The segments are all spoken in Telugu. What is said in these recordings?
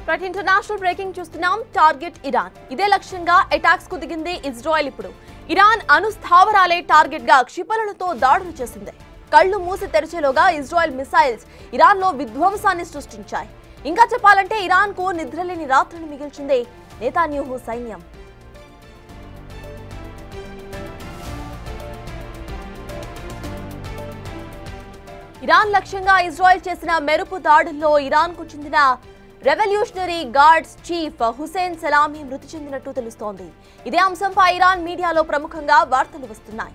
ప్రతి ఇంటర్నేషనల్ బ్రేకింగ్ చూస్తున్నాం. Target Iran. ఇదే లక్ష్యంగా అటాక్స్ కు దిగింది ఇజ్రాయెల్. ఇప్పుడు ఇరాన్ అణుస్థావరాలే టార్గెట్ గా క్షిపణులతో దాడులు చేసింది. కళ్ళు మూసి తెరిచేలోగా ఇజ్రాయెల్ మిసైల్స్ ఇరాన్ లో విధ్వంసాన్ని సృష్టించాయి. ఇంకా చెప్పాలంటే ఇరాన్ కు నిద్రలేని రాత్రిని మిగిల్చింది నెతన్యాహు సైన్యం. ఇరాన్ లక్ష్యంగా ఇజ్రాయెల్ చేసిన మెరుపు దాడుల్లో ఇరాన్ కు చెందిన revolutionary guards chief Hossein Salami మృతి చెందినట్టు తెలుస్తోంది. ఇదే అంశంపై ఇరాన్ మీడియాలో ప్రముఖంగా వార్తలు వస్తున్నాయి.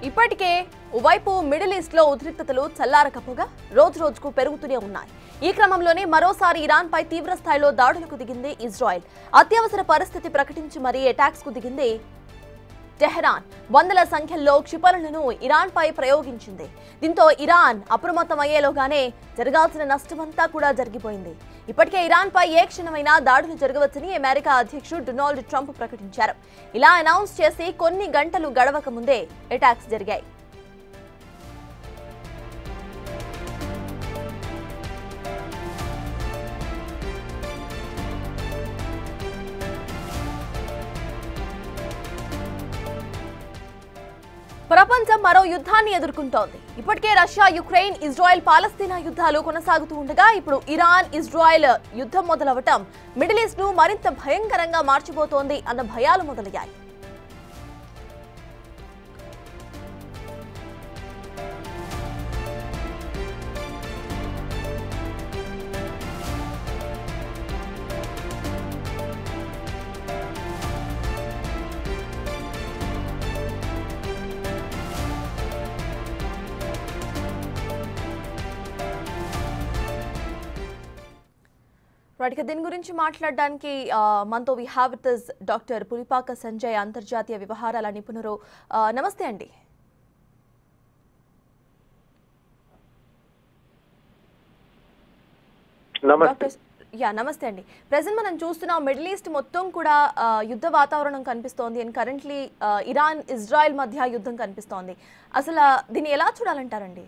ఇప్పటికే ఓవైపు మిడిల్ ఈస్ట్ లో ఉద్రిక్తతలు చల్లారకపోగా రోజు రోజుకు పెరుగుతూనే ఉన్నాయి. ఈ క్రమంలోనే మరోసారి ఇరాన్ పై తీవ్ర స్థాయిలో దాడులకు దిగింది ఇజ్రాయెల్. అత్యవసర పరిస్థితి ప్రకటించి మరీ అటాక్స్ కు దిగింది టెహరాన్. వందల సంఖ్యలో క్షిపణులను ఇరాన్ పై ప్రయోగించింది. దీంతో ఇరాన్ అప్రమత్తమయ్యేలోగానే జరగాల్సిన నష్టమంతా కూడా జరిగిపోయింది. ఇప్పటికే ఇరాన్ పై ఏ క్షణమైనా దాడులు జరగవచ్చని అమెరికా అధ్యక్షుడు డొనాల్డ్ ట్రంప్ ప్రకటించారు. ఇలా అనౌన్స్ చేసి కొన్ని గంటలు గడవక ముందే అటాక్స్ జరిగాయి. ప్రపంచం మరో యుద్ధాన్ని ఎదుర్కొంటోంది. ఇప్పటికే రష్యా, యుక్రెయిన్, ఇజ్రాయెల్, పాలస్తీనా యుద్ధాలు కొనసాగుతూ ఉండగా ఇప్పుడు ఇరాన్, ఇజ్రాయెల్ యుద్ధం మొదలవటం మిడిల్ ఈస్ట్ ను మరింత భయంకరంగా మార్చిపోతోంది అన్న భయాలు మొదలయ్యాయి. దీని గురించి మాట్లాడడానికి మనతో we have with us doctor Pulipaka Sanjay, అంతర్జాతీయ వ్యవహారాల నిపుణులు. నమస్తే అండి. నమస్తే అండి. ప్రెజెంట్ మనం చూస్తున్నాం మిడిల్ ఈస్ట్ మొత్తం కూడా యుద్ధ వాతావరణం కనిపిస్తోంది. అండ్ కరెంట్లీ ఇరాన్, ఇజ్రాయెల్ మధ్య యుద్ధం కనిపిస్తోంది. అసలు దీన్ని ఎలా చూడాలంటారండి?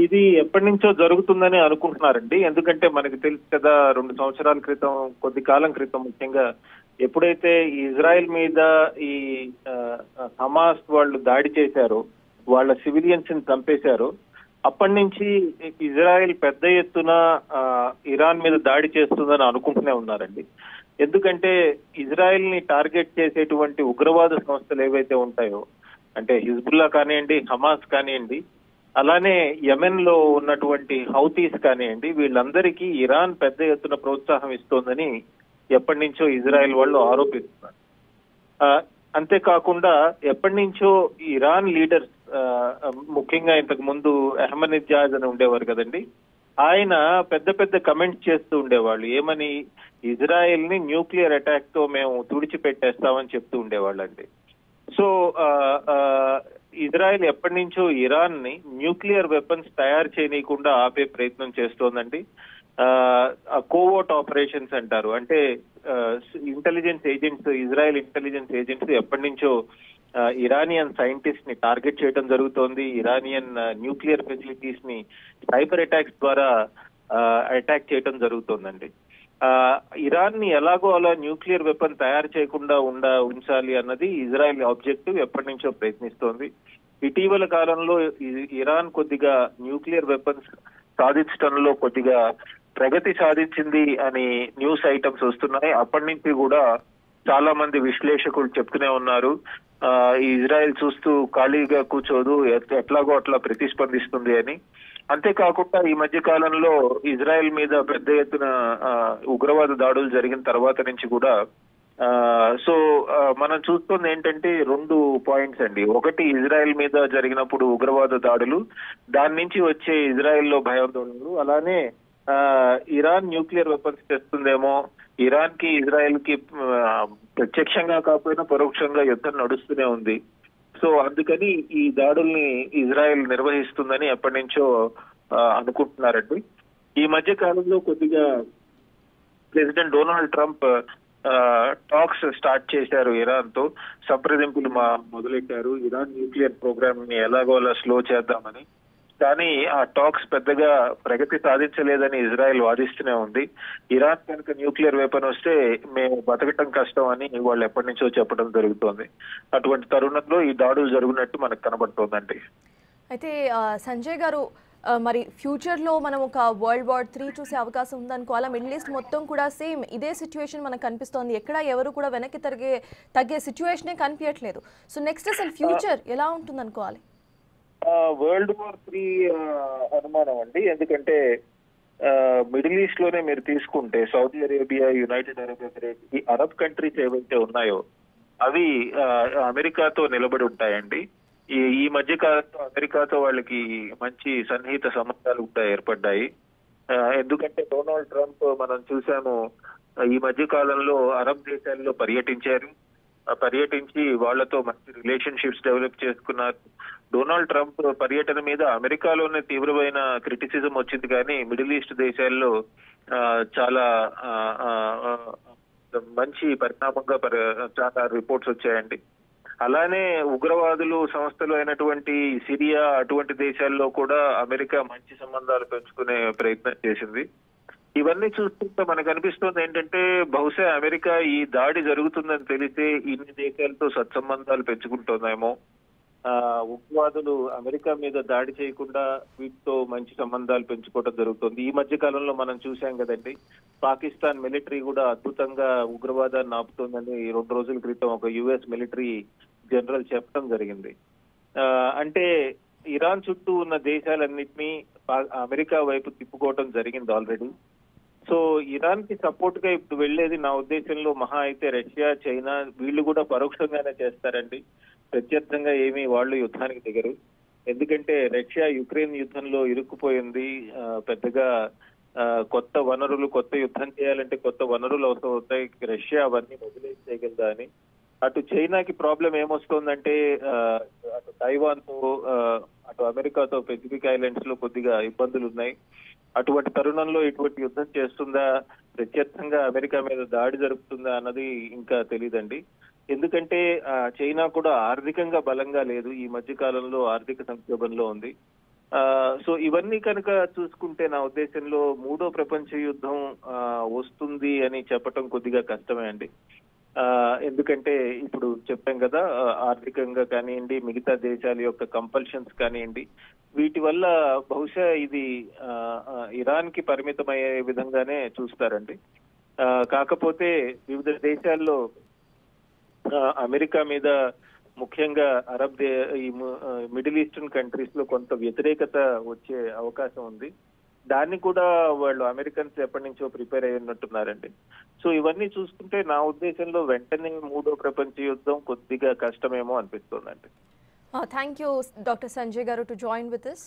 ఇది ఎప్పటి నుంచో జరుగుతుందని అనుకుంటున్నారండి. ఎందుకంటే మనకి తెలుసు కదా, 2 సంవత్సరాల క్రితం, కొద్ది కాలం క్రితం ముఖ్యంగా ఎప్పుడైతే ఇజ్రాయెల్ మీద ఈ హమాస్ వాళ్ళు దాడి చేశారో, వాళ్ళ సివిలియన్స్ ని చంపేశారో, అప్పటి నుంచి ఇజ్రాయెల్ పెద్ద ఎత్తున ఇరాన్ మీద దాడి చేస్తుందని అనుకుంటూనే ఉన్నారండి. ఎందుకంటే ఇజ్రాయెల్ ని టార్గెట్ చేసేటువంటి ఉగ్రవాద సంస్థలు ఏవైతే ఉంటాయో, అంటే హిజ్బుల్లా కానివ్వండి, హమాస్ కానివ్వండి, అలానే యెమెన్ లో ఉన్నటువంటి హౌతీస్ కానివ్వండి, వీళ్ళందరికీ ఇరాన్ పెద్ద ఎత్తున ప్రోత్సాహం ఇస్తోందని ఎప్పటి నుంచో ఇజ్రాయెల్ వాళ్ళు ఆరోపిస్తున్నారు. అంతేకాకుండా ఎప్పటి నుంచో ఇరాన్ లీడర్స్, ముఖ్యంగా ఇంతకు ముందు అహ్మదీనెజాద్ అని ఉండేవారు కదండి, ఆయన పెద్ద పెద్ద కమెంట్స్ చేస్తూ ఉండేవాళ్ళు. ఏమని? ఇజ్రాయెల్ ని న్యూక్లియర్ అటాక్ తో మేము తుడిచిపెట్టేస్తామని చెప్తూ ఉండేవాళ్ళండి. సో ఇజ్రాయెల్ ఎప్పటి నుంచో ఇరాన్ ని న్యూక్లియర్ వెపన్స్ తయారు చేయనీయకుండా ఆపే ప్రయత్నం చేస్తోందండి. కోవర్ట్ ఆపరేషన్స్ అంటారు. అంటే intelligence agents, Israel intelligence agents ఎప్పటి నుంచో ఇరానియన్ సైంటిస్ట్ ని టార్గెట్ చేయడం జరుగుతోంది. ఇరానియన్ న్యూక్లియర్ ఫెసిలిటీస్ ని సైబర్ అటాక్స్ ద్వారా అటాక్ చేయడం జరుగుతోందండి. ఇరాన్ ని ఎలాగో అలా న్యూక్లియర్ వెపన్ తయారు చేయకుండా ఉంచాలి అన్నది ఇజ్రాయెల్ ఆబ్జెక్టివ్. ఎప్పటి నుంచో ప్రయత్నిస్తోంది. ఇటీవల కాలంలో ఇరాన్ కొద్దిగా న్యూక్లియర్ వెపన్స్ సాధించడంలో కొద్దిగా ప్రగతి సాధించింది అని న్యూస్ ఐటమ్స్ వస్తున్నాయి. అప్పటి నుంచి కూడా చాలా మంది విశ్లేషకులు చెప్తూనే ఉన్నారు, ఇజ్రాయెల్ చూస్తూ ఖాళీగా కూర్చోదు, ఎట్లాగో అట్లా ప్రతిస్పందిస్తుంది అని. అంతేకాకుండా ఈ మధ్య కాలంలో ఇజ్రాయెల్ మీద పెద్ద ఎత్తున ఉగ్రవాద దాడులు జరిగిన తర్వాత నుంచి కూడా మనం చూస్తుంది ఏంటంటే 2 పాయింట్స్ అండి. ఒకటి, ఇజ్రాయెల్ మీద జరిగినప్పుడు ఉగ్రవాద దాడులు, దాని నుంచి వచ్చే ఇజ్రాయెల్ లో భయాందోళనలు, అలానే ఇరాన్ న్యూక్లియర్ వెపన్స్ తెస్తుందేమో, ఇరాన్ కి ఇజ్రాయెల్ కి ప్రత్యక్షంగా కాకపోయినా పరోక్షంగా యుద్ధం నడుస్తూనే ఉంది. సో అందుకని ఈ దాడుల్ని ఇజ్రాయెల్ నిర్వహిస్తుందని ఎప్పటి నుంచో అనుకుంటున్నారండి. ఈ మధ్య కాలంలో కొద్దిగా president Donald Trump talks start చేశారు ఇరాన్ తో, సంప్రదింపులు మొదలెట్టారు ఇరాన్ న్యూక్లియర్ ప్రోగ్రామ్ ని ఎలాగోలా స్లో చేద్దామని. కానీ ఆ టాక్స్ పెద్దగా ప్రగతి సాధించలేదని ఇజ్రాయెల్ వాదిస్తూనే ఉంది. ఇరాన్ కనుక న్యూక్లియర్ వెపన్ వస్తే మేము బతకటం కష్టం అని వాళ్ళు ఎప్పటి నుంచో చెప్పడం జరుగుతోంది. అటువంటి తరుణంలో ఈ దాడులు జరుగునట్టు మనకు కనబడుతోందండి. అయితే సంజయ్ గారు, మరి ఫ్యూచర్లో మనం ఒక వరల్డ్ వార్ 3 చూసే అవకాశం ఉందనుకోవాలా? మిడిల్ ఈస్ట్ మొత్తం కూడా సేమ్ ఇదే సిచ్యువేషన్ మనకు కనిపిస్తోంది. ఎక్కడ ఎవరు కూడా వెనక్కి తగ్గే సిచ్యువేషనే కనిపించట్లేదు. సో నెక్స్ట్ అసలు ఫ్యూచర్ ఎలా ఉంటుంది అనుకోవాలి? వరల్డ్ వార్ 3 అనుమానం అండి. ఎందుకంటే మిడిల్ ఈస్ట్ లోనే మీరు తీసుకుంటే Saudi Arabia, United Arab Emirates, ఈ అరబ్ కంట్రీస్ ఏవైతే ఉన్నాయో అవి అమెరికాతో నిలబడి ఉంటాయండి. ఈ మధ్య కాలంలో అమెరికాతో వాళ్ళకి మంచి సన్నిహిత సంబంధాలు కూడా ఏర్పడ్డాయి. ఎందుకంటే డొనాల్డ్ ట్రంప్ మనం చూసాము ఈ మధ్య కాలంలో అరబ్ దేశాల్లో పర్యటించి వాళ్లతో మంచి రిలేషన్షిప్స్ డెవలప్ చేసుకున్నారు. డొనాల్డ్ ట్రంప్ పర్యటన మీద అమెరికాలోనే తీవ్రమైన క్రిటిసిజం వచ్చింది, కానీ మిడిల్ ఈస్ట్ దేశాల్లో చాలా మంచి పరిణామంగా చాలా రిపోర్ట్స్ వచ్చాయండి. అలానే ఉగ్రవాదులు సంస్థలు అయినటువంటి సిరియా అటువంటి దేశాల్లో కూడా అమెరికా మంచి సంబంధాలు పెంచుకునే ప్రయత్నం చేసింది. ఇవన్నీ చూస్తుంటే మనకు అనిపిస్తుంది ఏంటంటే బహుశా అమెరికా ఈ దాడి జరుగుతుందని తెలిసే ఇన్ని దేశాలతో సత్సంబంధాలు పెంచుకుంటుందేమో. ఉగ్రవాదులు అమెరికా మీద దాడి చేయకుండా వీటితో మంచి సంబంధాలు పెంచుకోవడం జరుగుతుంది. ఈ మధ్య కాలంలో మనం చూసాం కదండి, పాకిస్తాన్ మిలిటరీ కూడా అద్భుతంగా ఉగ్రవాదాన్ని ఆపుతోందని 2 రోజుల క్రితం ఒక యుఎస్ మిలిటరీ జనరల్ చెప్పడం జరిగింది. అంటే ఇరాన్ చుట్టూ ఉన్న దేశాలన్నింటినీ అమెరికా వైపు తిప్పుకోవడం జరిగింది ఆల్రెడీ. సో ఇరాన్ కి సపోర్ట్ గా ఇప్పుడు వెళ్లేది నా ఉద్దేశంలో మహా అయితే రష్యా, చైనా, వీళ్ళు కూడా పరోక్షంగానే చేస్తారండి. ప్రత్యర్థంగా ఏమీ వాళ్ళు యుద్ధానికి దిగరు. ఎందుకంటే రష్యా యుక్రెయిన్ యుద్ధంలో ఇరుక్కుపోయింది. పెద్దగా కొత్త యుద్ధం చేయాలంటే కొత్త వనరులు అవసరం అవుతాయి. రష్యా అవన్నీ మొబిలైజ్ చేయగలదా అని. అటు చైనాకి ప్రాబ్లం ఏమొస్తుందంటే అటు తైవాన్ తో అటు అమెరికాతో పెసిఫిక్ ఐలాండ్స్ లో కొద్దిగా ఇబ్బందులు ఉన్నాయి. అటువంటి తరుణంలో ఇటువంటి యుద్ధం చేస్తుందా, ప్రత్యర్థంగా అమెరికా మీద దాడి జరుపుతుందా అన్నది ఇంకా తెలియదండి. ఎందుకంటే చైనా కూడా ఆర్థికంగా బలంగా లేదు, ఈ మధ్య కాలంలో ఆర్థిక సంక్షోభంలో ఉంది. సో ఇవన్నీ కనుక చూసుకుంటే నా ఉద్దేశంలో 3వ ప్రపంచ యుద్ధం వస్తుంది అని చెప్పటం కొద్దిగా కష్టమే అండి. ఎందుకంటే ఇప్పుడు చెప్పాం కదా, ఆర్థికంగా కానివ్వండి, మిగతా దేశాల యొక్క కంపల్షన్స్ కానివ్వండి, వీటి వల్ల బహుశా ఇది ఇరాన్ కి పరిమితమయ్యే విధంగానే చూస్తారండి. కాకపోతే వివిధ దేశాల్లో అమెరికా మీద ముఖ్యంగా ఈ మిడిల్ ఈస్టర్న్ కంట్రీస్ లో కొంత వ్యతిరేకత వచ్చే అవకాశం ఉంది. దాన్ని కూడా వాళ్ళు అమెరికన్స్ ఎప్పటి నుంచో ప్రిపేర్ అయి ఉన్నట్టున్నారండి. సో ఇవన్నీ చూసుకుంటే నా ఉద్దేశంలో వెంటనే 3వ ప్రపంచ యుద్ధం కొద్దిగా కష్టమేమో అనిపిస్తోందండి. థ్యాంక్ యూ డాక్టర్ సంజయ్ గారు టు జాయిన్ విత్ us.